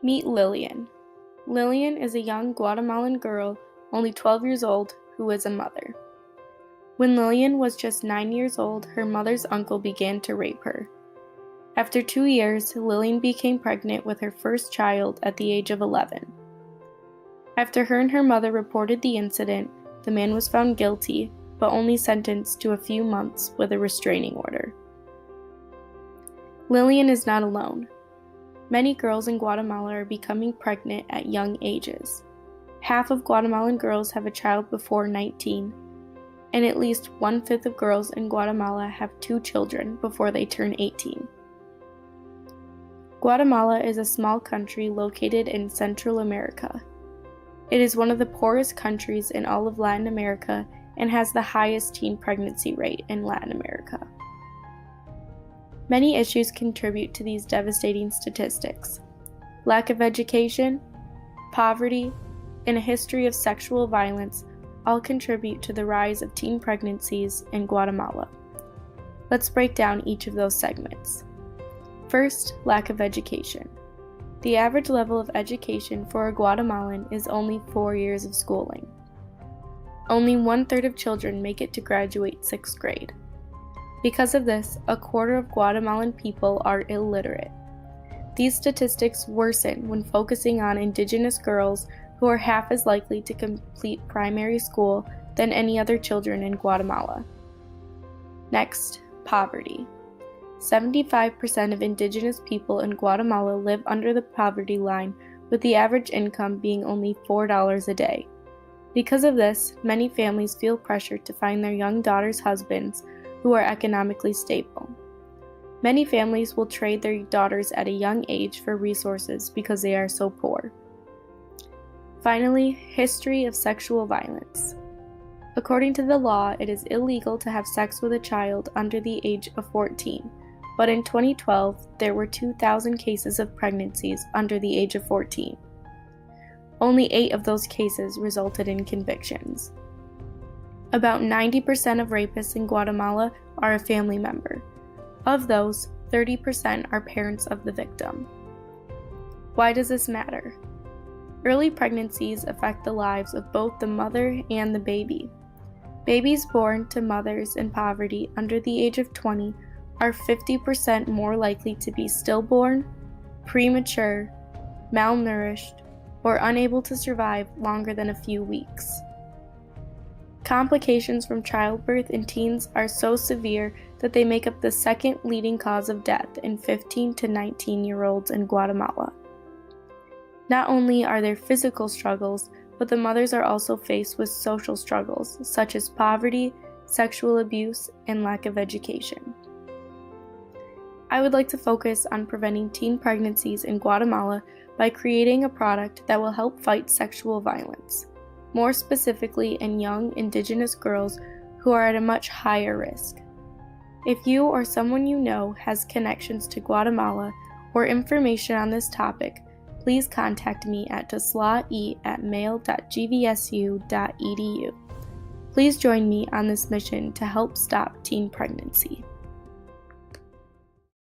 Meet Lillian. Lillian is a young Guatemalan girl, only 12 years old, who is a mother. When Lillian was just 9 years old, her mother's uncle began to rape her. After 2 years, Lillian became pregnant with her first child at the age of 11. After her and her mother reported the incident, the man was found guilty, but only sentenced to a few months with a restraining order. Lillian is not alone. Many girls in Guatemala are becoming pregnant at young ages. Half of Guatemalan girls have a child before 19, and at least 1/5 of girls in Guatemala have 2 children before they turn 18. Guatemala is a small country located in Central America. It is one of the poorest countries in all of Latin America and has the highest teen pregnancy rate in Latin America. Many issues contribute to these devastating statistics. Lack of education, poverty, and a history of sexual violence all contribute to the rise of teen pregnancies in Guatemala. Let's break down each of those segments. First, lack of education. The average level of education for a Guatemalan is only 4 years of schooling. Only 1/3 of children make it to graduate 6th grade. Because of this, 1/4 of Guatemalan people are illiterate. These statistics worsen when focusing on indigenous girls who are half as likely to complete primary school than any other children in Guatemala. Next, poverty. 75% of indigenous people in Guatemala live under the poverty line, with the average income being only $4 a day. Because of this, many families feel pressure to find their young daughters' husbands who are economically stable. Many families will trade their daughters at a young age for resources because they are so poor. Finally, history of sexual violence. According to the law, it is illegal to have sex with a child under the age of 14, but in 2012, there were 2,000 cases of pregnancies under the age of 14. Only 8 of those cases resulted in convictions. About 90% of rapists in Guatemala are a family member. Of those, 30% are parents of the victim. Why does this matter? Early pregnancies affect the lives of both the mother and the baby. Babies born to mothers in poverty under the age of 20 are 50% more likely to be stillborn, premature, malnourished, or unable to survive longer than a few weeks. Complications from childbirth in teens are so severe that they make up the second leading cause of death in 15 to 19-year-olds in Guatemala. Not only are there physical struggles, but the mothers are also faced with social struggles such as poverty, sexual abuse, and lack of education. I would like to focus on preventing teen pregnancies in Guatemala by creating a product that will help fight sexual violence, more specifically in young indigenous girls who are at a much higher risk. If you or someone you know has connections to Guatemala or information on this topic, please contact me at taslae@mail.gvsu.edu. Please join me on this mission to help stop teen pregnancy.